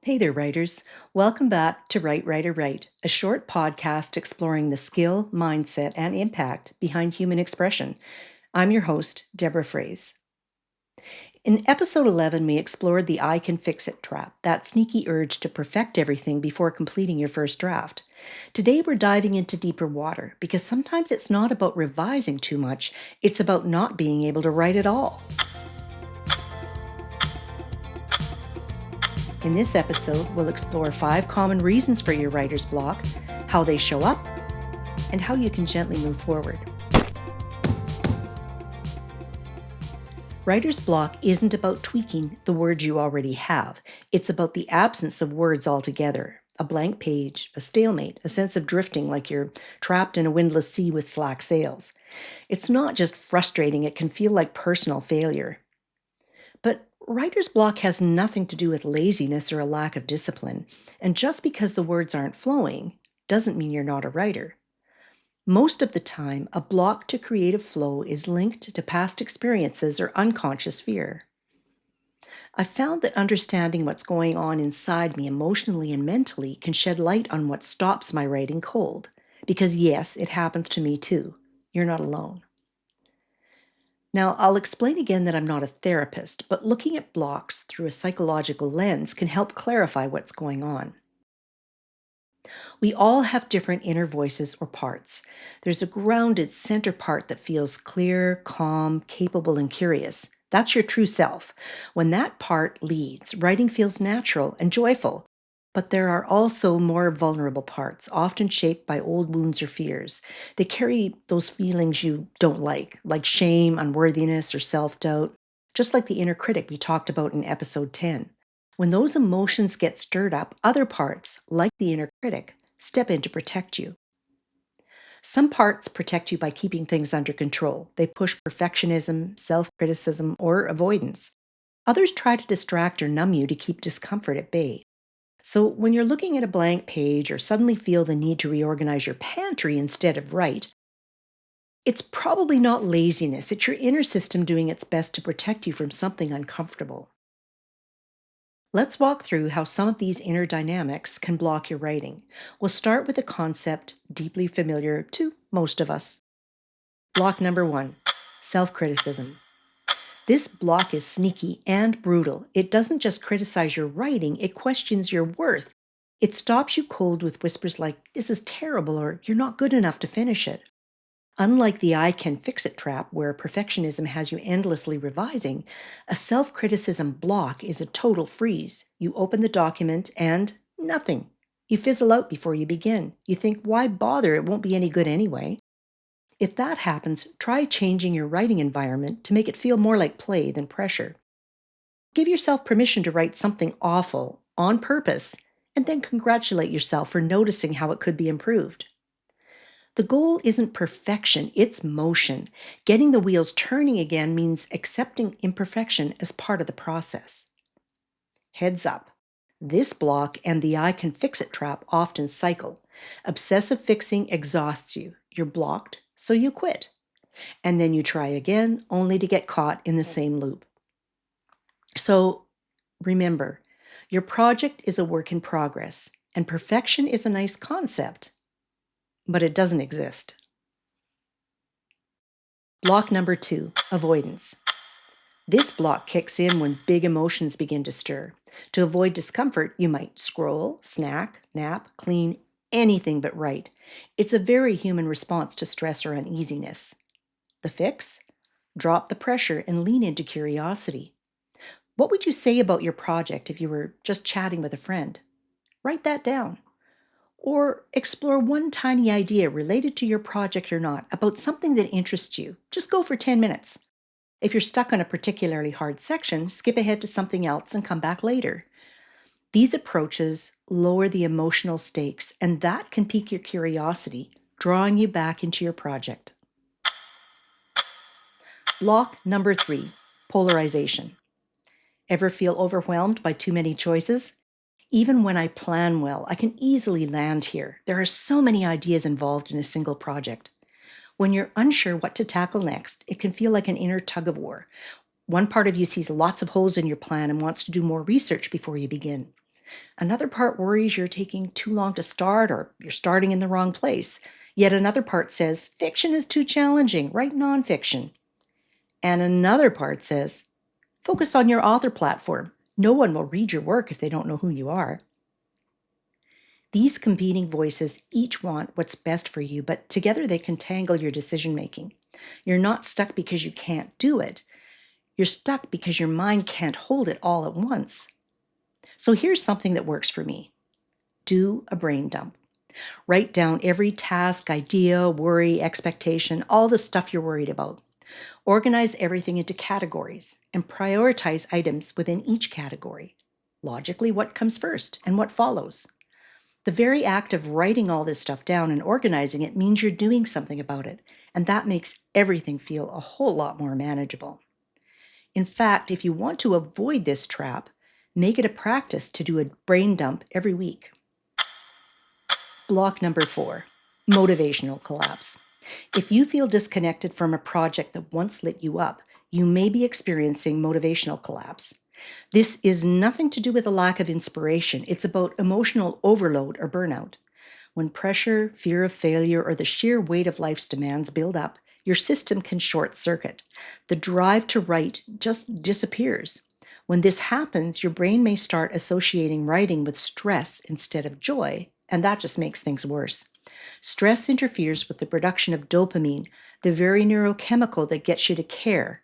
Hey there, writers. Welcome back to Write, Writer, Write, a short podcast exploring the skill, mindset, and impact behind human expression. I'm your host, Deborah Froese. In episode 11, we explored the I can fix it trap, that sneaky urge to perfect everything before completing your first draft. Today, we're diving into deeper water because sometimes it's not about revising too much, it's about not being able to write at all. In this episode, we'll explore 5 common reasons for your writer's block, how they show up, and how you can gently move forward. Writer's block isn't about tweaking the words you already have. It's about the absence of words altogether. A blank page, a stalemate, a sense of drifting like you're trapped in a windless sea with slack sails. It's not just frustrating, it can feel like personal failure. But writer's block has nothing to do with laziness or a lack of discipline, and just because the words aren't flowing doesn't mean you're not a writer. Most of the time, a block to creative flow is linked to past experiences or unconscious fear. I found that understanding what's going on inside me emotionally and mentally can shed light on what stops my writing cold. Because yes, it happens to me too. You're not alone. Now, I'll explain again that I'm not a therapist, but looking at blocks through a psychological lens can help clarify what's going on. We all have different inner voices or parts. There's a grounded center part that feels clear, calm, capable, and curious. That's your true self. When that part leads, writing feels natural and joyful. But there are also more vulnerable parts, often shaped by old wounds or fears. They carry those feelings you don't like shame, unworthiness, or self doubt, just like the inner critic we talked about in episode 10. When those emotions get stirred up, other parts, like the inner critic, step in to protect you. Some parts protect you by keeping things under control. They push perfectionism, self criticism, or avoidance. Others try to distract or numb you to keep discomfort at bay. So, when you're looking at a blank page or suddenly feel the need to reorganize your pantry instead of write, it's probably not laziness. It's your inner system doing its best to protect you from something uncomfortable. Let's walk through how some of these inner dynamics can block your writing. We'll start with a concept deeply familiar to most of us. Block number 1, self-criticism. This block is sneaky and brutal. It doesn't just criticize your writing, it questions your worth. It stops you cold with whispers like, "This is terrible," or "You're not good enough to finish it." Unlike the I can fix it trap, where perfectionism has you endlessly revising, a self criticism block is a total freeze. You open the document and nothing. You fizzle out before you begin. You think, why bother? It won't be any good anyway. If that happens, try changing your writing environment to make it feel more like play than pressure. Give yourself permission to write something awful on purpose, and then congratulate yourself for noticing how it could be improved. The goal isn't perfection, it's motion. Getting the wheels turning again means accepting imperfection as part of the process. Heads up. This block and the I can fix it trap often cycle. Obsessive fixing exhausts you. You're blocked, so you quit. And then you try again, only to get caught in the same loop. So remember, your project is a work in progress, and perfection is a nice concept, but it doesn't exist. Block number 2, avoidance. This block kicks in when big emotions begin to stir. To avoid discomfort, you might scroll, snack, nap, clean, anything but write. It's a very human response to stress or uneasiness. The fix? Drop the pressure and lean into curiosity. What would you say about your project if you were just chatting with a friend? Write that down. Or explore one tiny idea related to your project or not about something that interests you. Just go for 10 minutes. If you're stuck on a particularly hard section, skip ahead to something else and come back later. These approaches lower the emotional stakes, and that can pique your curiosity, drawing you back into your project. Block number 3, polarization. Ever feel overwhelmed by too many choices? Even when I plan well, I can easily land here. There are so many ideas involved in a single project. When you're unsure what to tackle next, it can feel like an inner tug of war. One part of you sees lots of holes in your plan and wants to do more research before you begin. Another part worries you're taking too long to start or you're starting in the wrong place. Yet another part says fiction is too challenging, write nonfiction. And another part says focus on your author platform. No one will read your work if they don't know who you are. These competing voices each want what's best for you, but together they can tangle your decision making. You're not stuck because you can't do it. You're stuck because your mind can't hold it all at once. So here's something that works for me. Do a brain dump. Write down every task, idea, worry, expectation, all the stuff you're worried about. Organize everything into categories and prioritize items within each category. Logically, what comes first and what follows. The very act of writing all this stuff down and organizing it means you're doing something about it, and that makes everything feel a whole lot more manageable. In fact, if you want to avoid this trap, make it a practice to do a brain dump every week. Block number 4, motivational collapse. If you feel disconnected from a project that once lit you up, you may be experiencing motivational collapse. This is nothing to do with a lack of inspiration. It's about emotional overload or burnout. When pressure, fear of failure, or the sheer weight of life's demands build up, your system can short circuit. The drive to write just disappears. When this happens, your brain may start associating writing with stress instead of joy, and that just makes things worse. Stress interferes with the production of dopamine, the very neurochemical that gets you to care,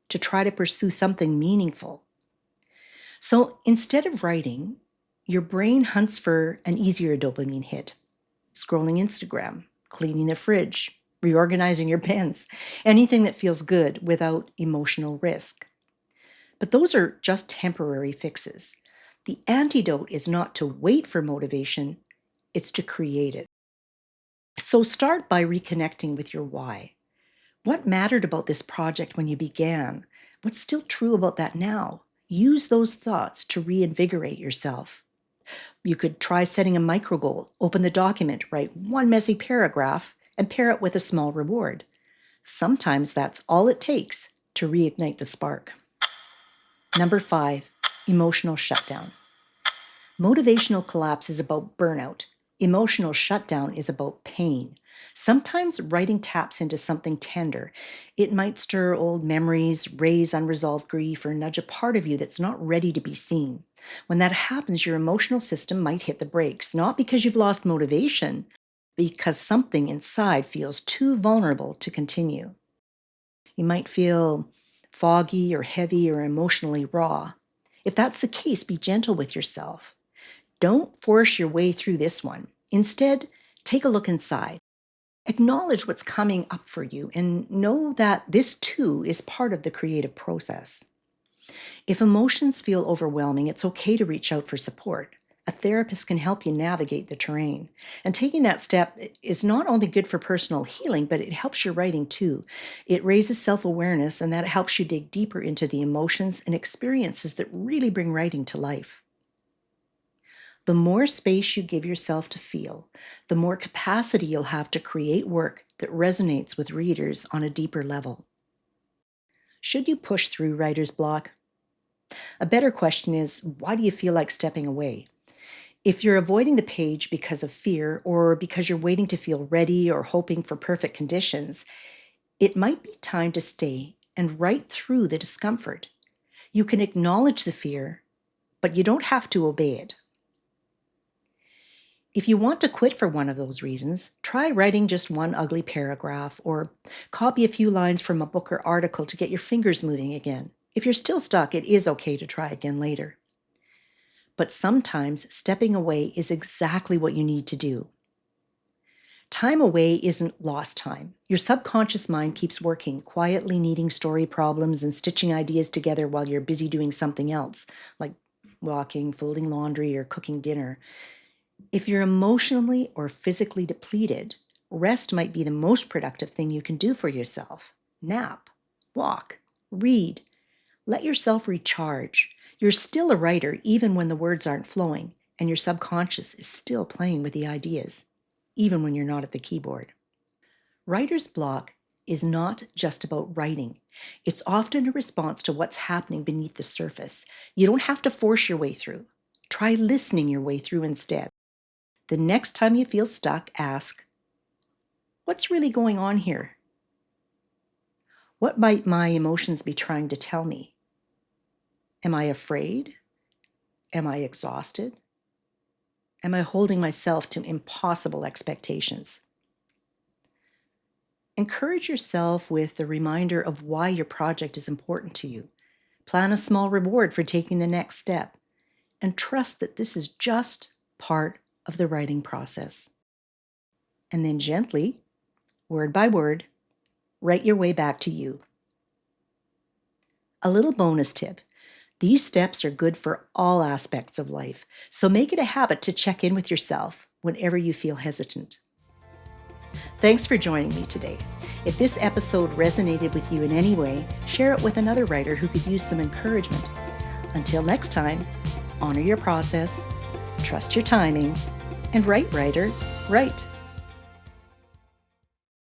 to try to pursue something meaningful. So instead of writing, your brain hunts for an easier dopamine hit. Scrolling Instagram, cleaning the fridge, reorganizing your pens, anything that feels good without emotional risk. But those are just temporary fixes. The antidote is not to wait for motivation, it's to create it. So start by reconnecting with your why. What mattered about this project when you began? What's still true about that now? Use those thoughts to reinvigorate yourself. You could try setting a micro goal, open the document, write one messy paragraph, and pair it with a small reward. Sometimes that's all it takes to reignite the spark. Number 5, emotional shutdown. Motivational collapse is about burnout. Emotional shutdown is about pain. Sometimes writing taps into something tender. It might stir old memories, raise unresolved grief, or nudge a part of you that's not ready to be seen. When that happens, your emotional system might hit the brakes, not because you've lost motivation, because something inside feels too vulnerable to continue. You might feel foggy or heavy or emotionally raw. If that's the case, be gentle with yourself. Don't force your way through this one. Instead, take a look inside. Acknowledge what's coming up for you and know that this too is part of the creative process. If emotions feel overwhelming, it's okay to reach out for support. A therapist can help you navigate the terrain. And taking that step is not only good for personal healing, but it helps your writing too. It raises self-awareness, and that helps you dig deeper into the emotions and experiences that really bring writing to life. The more space you give yourself to feel, the more capacity you'll have to create work that resonates with readers on a deeper level. Should you push through writer's block? A better question is, why do you feel like stepping away? If you're avoiding the page because of fear or because you're waiting to feel ready or hoping for perfect conditions, it might be time to stay and write through the discomfort. You can acknowledge the fear, but you don't have to obey it. If you want to quit for one of those reasons, try writing just one ugly paragraph or copy a few lines from a book or article to get your fingers moving again. If you're still stuck, it is okay to try again later. But sometimes stepping away is exactly what you need to do. Time away isn't lost time. Your subconscious mind keeps working, quietly kneading story problems and stitching ideas together while you're busy doing something else, like walking, folding laundry, or cooking dinner. If you're emotionally or physically depleted, rest might be the most productive thing you can do for yourself. Nap, walk, read. Let yourself recharge. You're still a writer even when the words aren't flowing, and your subconscious is still playing with the ideas, even when you're not at the keyboard. Writer's block is not just about writing. It's often a response to what's happening beneath the surface. You don't have to force your way through. Try listening your way through instead. The next time you feel stuck, ask, what's really going on here? What might my emotions be trying to tell me? Am I afraid? Am I exhausted? Am I holding myself to impossible expectations? Encourage yourself with the reminder of why your project is important to you. Plan a small reward for taking the next step, and trust that this is just part of the writing process. And then gently, word by word, write your way back to you. A little bonus tip. These steps are good for all aspects of life, so make it a habit to check in with yourself whenever you feel hesitant. Thanks for joining me today. If this episode resonated with you in any way, share it with another writer who could use some encouragement. Until next time, honor your process, trust your timing, and write, writer, write.